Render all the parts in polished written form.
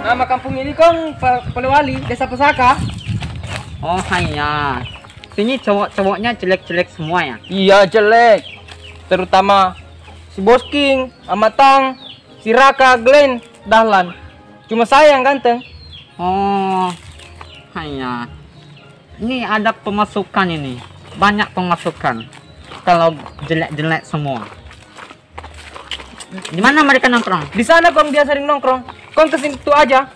Nama kampung ini Kong Polewali, Desa Pusaka. Oh hanya. Sini cowok-cowoknya jelek-jelek semua ya? Iya jelek. Terutama si Bosking, Amatang, si Raka, Glenn, Dahlan. Cuma saya yang ganteng. Oh hanya. Ini ada pemasukan ini. Banyak pemasukan. Kalau jelek-jelek semua. Di mana mereka nongkrong? Di sana Kong dia sering nongkrong. Kong ke situ aja.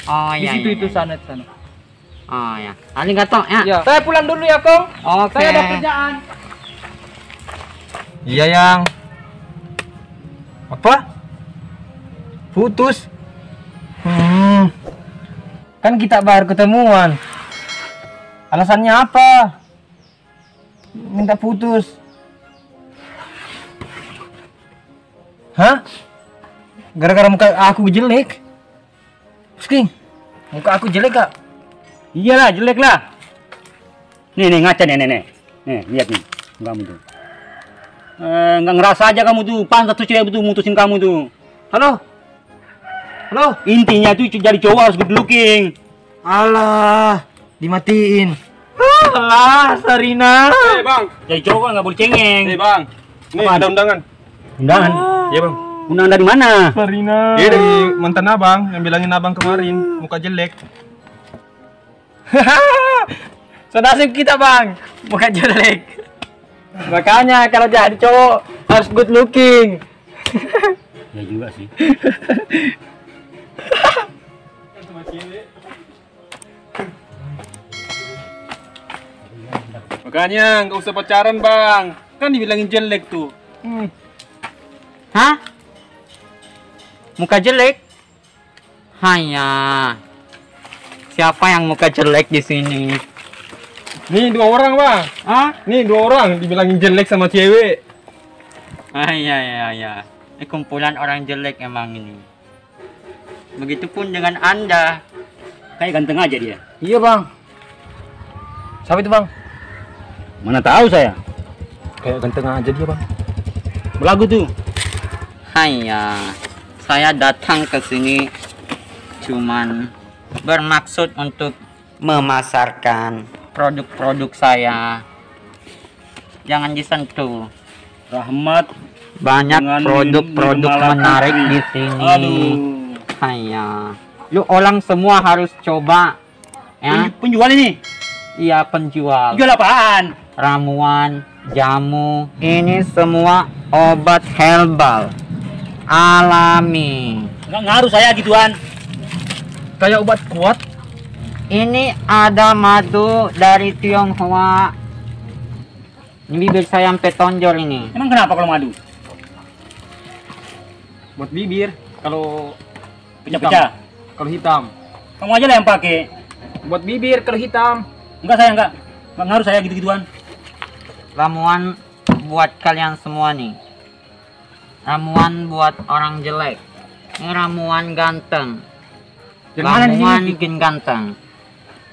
Oh Di iya. situ iya, itu iya. sana di sana. Oh ya. Arigato ya. Ya, saya pulang dulu ya Kong. Oke. Saya ada kerjaan. Iya yang apa? Putus? Kan kita baru ketemuan. Alasannya apa? Minta putus. Hah? Gara-gara muka aku jelek? Sking, muka aku jelek kak? Iyalah, jelek lah. Nih ngaca nih. Nih, lihat nih kamu tuh. Nggak ngerasa aja kamu tuh, pantas tuh cewek tuh mutusin kamu tuh. Halo? Halo? Intinya tuh jadi cowok harus good looking. Alah, dimatiin. Alah, Sarina. Bang, jadi cowok nggak boleh cengeng. Bang, nih ada undangan. Undangan? Iya bang. Undangan dari mana? Sarina. Iya dari mantan abang yang bilangin abang kemarin muka jelek. Sonasib kita bang, muka jelek. Makanya kalau jadi cowok harus good looking. Ya juga sih. Makanya nggak usah pacaran bang, kan dibilangin jelek tuh. Hah? Muka jelek? Hanya. Siapa yang muka jelek di sini? Nih 2 orang bang. Ah? Nih 2 orang dibilangin jelek sama cewek. Ah iya. Ini kumpulan orang jelek emang ini. Begitupun dengan Anda. Kayak ganteng aja dia. Iya bang. Siapa itu bang? Mana tahu saya. Kayak ganteng aja dia bang. Belagu tuh. Hanya. Saya datang ke sini cuman bermaksud untuk memasarkan produk-produk saya. Jangan disentuh. Rahmat. Banyak Dengan produk-produk minum menarik malam. di sini. Aduh. Hanya. Lu orang semua harus coba. Ya. Penjual ini. Iya penjual. Jual apaan? Ramuan, jamu. Ini semua obat herbal. Alami. Nggak ngaruh saya gituan. Kayak obat kuat. Ini ada madu dari Tionghoa. Ini bibir saya sampai tonjol ini. Emang kenapa kalau madu? Buat bibir. Kalau Pecah-pecah. Kalau hitam. Kamu aja lah yang pakai. Buat bibir kalau hitam. Enggak saya enggak. Nggak ngaruh saya gitu-gituan. Ramuan buat kalian semua nih. Ramuan buat orang jelek. Ini ramuan ganteng. Yang mana di Ramuan sini? bikin ganteng.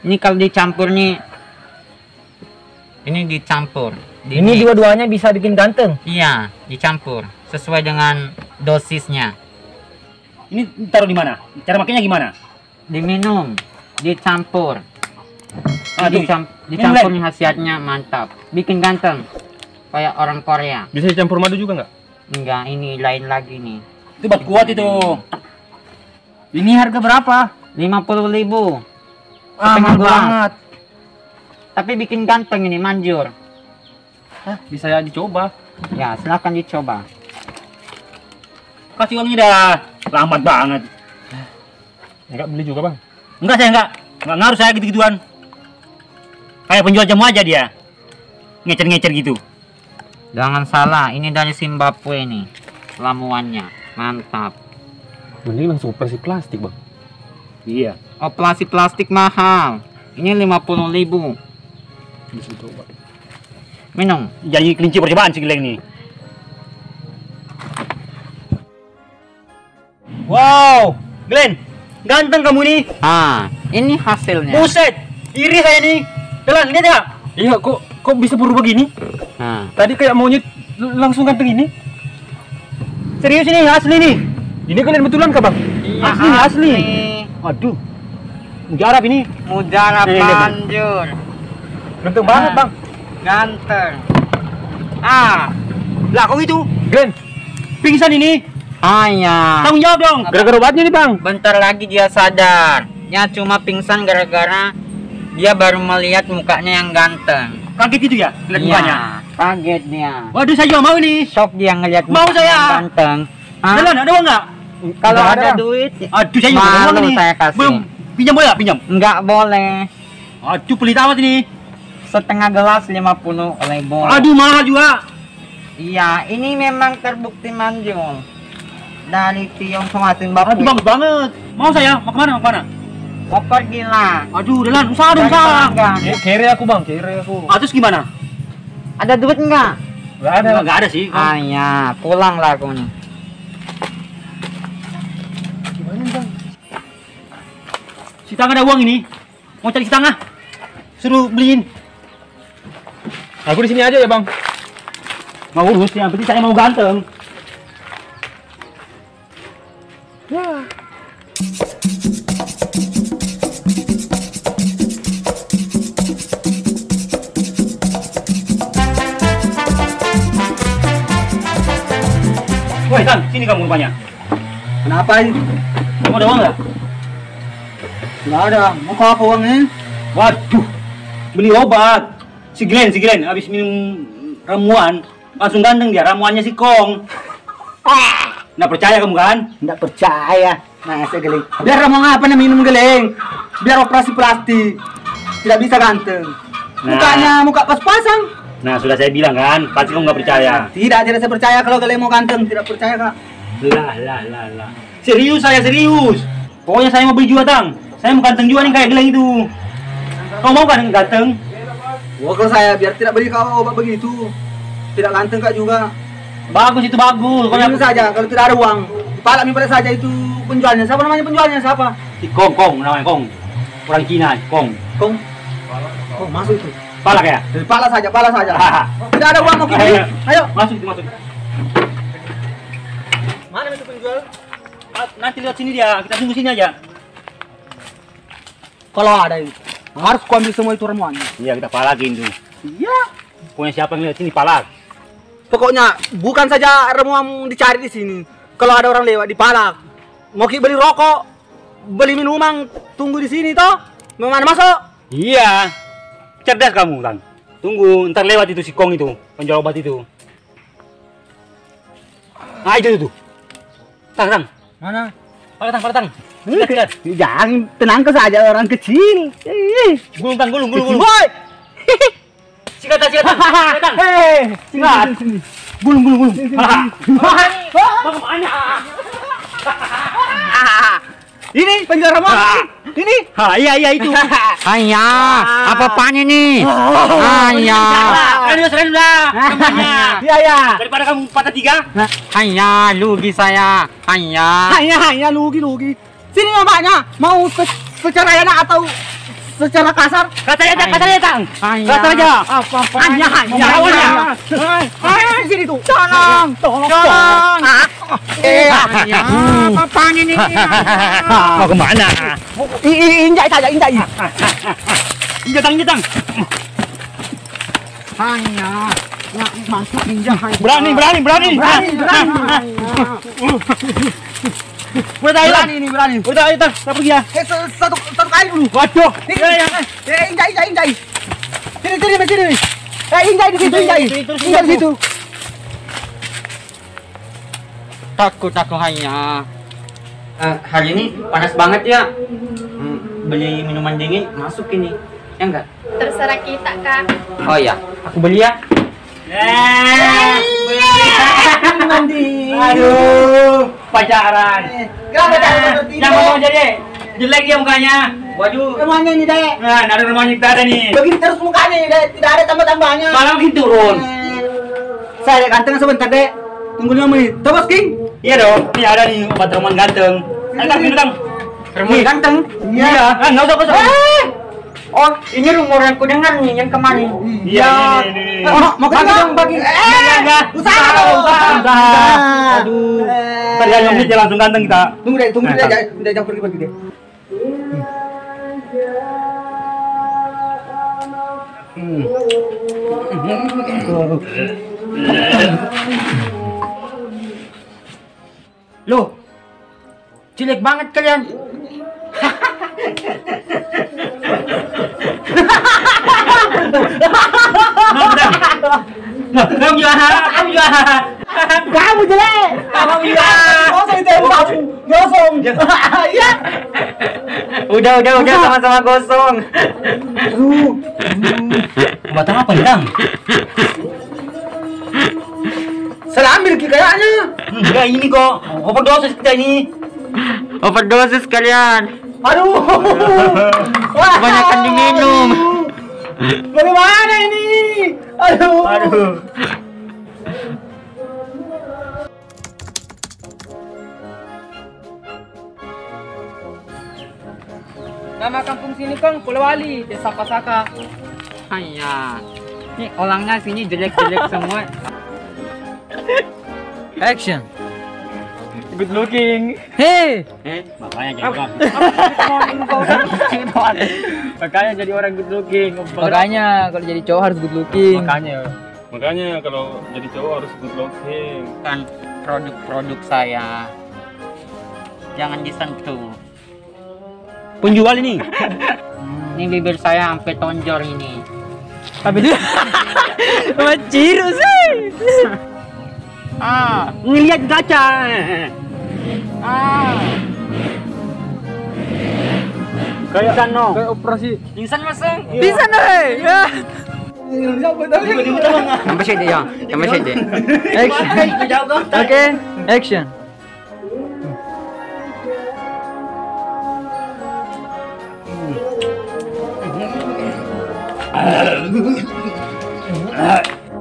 Ini kalau dicampur nih. Ini dicampur. Ini dua-duanya bisa bikin ganteng. Iya, dicampur sesuai dengan dosisnya. Ini taruh di mana? Cara makainya gimana? Diminum, dicampur. Aduh. Dicampur nih khasiatnya mantap. Bikin ganteng. Kayak orang Korea. Bisa dicampur madu juga nggak? Enggak, ini lain lagi nih. Itu buat kuat itu. Ini harga berapa? 50.000. Ah, Setengah mahal gelas. banget. Tapi bikin ganteng ini manjur. Hah, bisa ya dicoba. Ya, silahkan dicoba. Kasih uangnya dah. Lambat banget. Nggak beli juga bang. Enggak saya enggak. Enggak ngaruh saya gitu-gituan. Kayak penjual jamu aja dia. Ngecer-ngecer gitu. Jangan salah, ini dari Zimbabwe nih. Ramuannya mantap. Mending langsung operasi plastik bang. Iya. Operasi plastik mahal. Ini 50.000. Bisa coba. Minum. Jadi kelinci percobaan si Geleng nih. Wow, Glenn, ganteng kamu nih. Ah, ini hasilnya. Buset, iri saya nih. Jalan, lihat ya. Iya kok bisa berubah gini? Nah, Tadi kayak monyet langsung ganteng ini. Serius ini, asli nih. Ini kalian betulan kah bang? iya, Asli. Waduh. Mujarab ini. Mujarab Nih, lihat, manjur. Ganteng banget, Bang. Ganteng. Ah, Lah kok itu? Glenn, Pingsan ini. ayah. Tanggung jawab dong. gara-gara obatnya nih, Bang. Bentar lagi dia sadar. Ya cuma pingsan gara-gara dia baru melihat mukanya yang ganteng. Kaget itu ya, lihat Iya, mukanya. kaget dia. Waduh, saya juga mau ini. Shock dia ngelihat Mau mukanya saya. yang ganteng. Hah? Jalan, ada uang nggak? Kalau Nggak ada ada. duit, Aduh, saya juga ada uang malu ini. saya kasih. Belum. Pinjam boleh nggak? Pinjam. Nggak boleh. Aduh, pelit amat ini. Setengah gelas 50 oleh boleh. Aduh, mahal juga. Iya, ini memang terbukti manjul. Dari Tiong Sematin Bapu. Aduh, bagus banget. Mau saya? Mau kemana? Mau kemana? Mau pergi lah. Aduh, Delan, usaha dong, Dari usaha. Palangga. Kere aku, Bang. Kere aku. Ah, terus gimana? Ada duit nggak? Nggak ada. Nggak ada sih. Ah ya, pulang lah aku nih. Si Tang ada uang ini. Mau cari si Tang ah. Suruh beliin. Aku di sini aja ya, Bang. Nggak urus, yang penting saya mau ganteng. Woi, Tang, sini kamu rupanya. Kenapa ini? Kamu ada uang nggak? Nggak ada. Mau kau apa uangnya? Waduh, beli obat. Si Glenn, habis minum ramuan, langsung ganteng dia. Ramuannya si Kong. Nggak percaya kamu kan? Nggak percaya. Nah, saya geleng. Biar ramuan apa nih minum geleng? Biar operasi plastik. Tidak bisa ganteng. Nah. Mukanya muka pas-pasan. Nah, sudah saya bilang kan, pasti kamu nggak percaya. Tidak saya percaya kalau geleng mau ganteng. Tidak percaya, Kak. Lah. Serius saya, serius. Pokoknya saya mau beli juga, Tang. Saya mau ganteng juga nih kayak Glenn itu. Kau mau kan ganteng? Wah, kalau saya biar tidak beli kau obat begitu. Tidak ganteng, Kak, juga. Bagus itu bagus. Kalau saja, kalau tidak ada uang. Palak pada saja itu penjualnya. Siapa namanya penjualnya? Siapa? Si Kong namanya Kong. Orang Cina, Kong. Kong. Oh, masuk itu. Palak ya? Pala saja. Hahaha. Tidak ada uang mau kini. Ayo. Masuk. Mana itu penjual? Nanti lihat sini dia, kita tunggu sini aja. Kalau ada ini, harus ku ambil semua itu ramuannya. Iya, kita palakin tuh. Iya. Pokoknya siapa yang lihat sini palak. Pokoknya bukan saja ramuan dicari di sini. Kalau ada orang lewat dipalak. Mau beli rokok, beli minuman, tunggu di sini toh. Mau mana masuk? Iya. Cerdas kamu, Tang. Tunggu, ntar lewat itu si Kong itu, penjual obat itu. Ah, itu. Tang. Mana? Palak, Tang. Lihat. Jangan tenang saja orang kecil. Gulung, Tang, gulung. Boy. Sikat, Tang. Hei, Sikat. Gulung. Bagaimana? Ini penjual ramuan. Ini. Iya itu. Ayah, apa-apaan ini? Ayah. Serain udah. Namanya. Iya. Daripada kamu patah 3. Ayah, lugi saya. Ayah. Hanya lugi. Sini namanya. Mau secara enak atau secara kasar? Kasar aja, Tang. Ayah. Kasar aja. Apa-apaan? Hanya. Sini tuh. Tolong. Ayah, apa-apaan ini? Mau kemana? Injak saja. Iya, Tang. Ayah. Ya, masuk injak. Berani. Berani. Udah tahu, Tang. Berani. Udah ayo, Tang. Kita pergi ya. Satu kali dulu. Waduh. Injak. Sini. Injak di situ, Injak di situ. Takut aku hanya. Hari ini panas banget ya. Beli minuman dingin masuk ini. Ya enggak? Terserah kita, Kak. Oh ya, aku beli ya. Aduh, pacaran. Kenapa tak Jangan mau jadi. Jelek dia mukanya. Waduh. Rumahnya ini, Dek. Nah, ada rumahnya kita ada nih. Begini terus mukanya, Dek. Tidak ada tambah-tambahnya. Malah makin turun. Saya ganteng sebentar, Dek. Tunggu 5 menit. Tuh, Bos King. Iya dong. Ini ada nih obat ramuan ganteng. Ayo, Tang, minum, Tang. Ramuan ganteng. Iya. Enggak usah. Oh, ini rumor yang ku dengar nih yang kemarin. Iya, ini. Mau ke dong, bagi. Enggak. Usaha. Aduh. Tadi aja menit ya langsung ganteng kita. Tunggu, Dek. Dia jangan pergi, deh. Loh, jelek banget kalian. Kamu juga, kamu juga. Kamu jelek. Kamu juga. Gosong itu kamu. Gosong. Iya. Udah, sama-sama gosong. Batang apa nih, Dang? Salah ambil Ki kayaknya. Enggak ini kok. Overdosis kita ini. Overdosis kalian. Aduh. Wah. Kebanyakan diminum. Bagaimana ini? Aduh. Nama kampung sini Kang, Polewali, Desa Pasaka. Hanya. Nih orangnya sini jelek-jelek semua. Action. Good looking. Hey. Makanya jadi orang. Makanya jadi orang good looking. Makanya kalau jadi cowok harus good looking. Makanya kalau jadi cowok harus good looking. Kan produk-produk saya. Jangan disentuh. Penjual ini. Ini bibir saya sampai tonjol ini. Habis maciru sih. Ngelihat kaca. Kayak no. Kayak operasi. Pingsan maseng. Bisa nih. Ya. Sampai sini ya. Sampai sini. Action. Oke, action.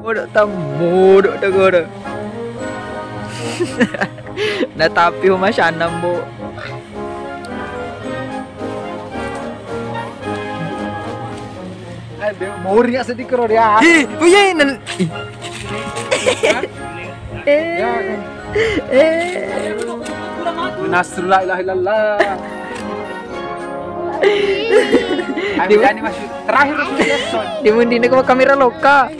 Bodoh bodoh dah gua. Na tapi humasyanam bu. Mau riak sedikit dia. Ih, punya nan. Nasrullah ilaha illallah. Ini masih terakhir Dimundi na ko kamera loka.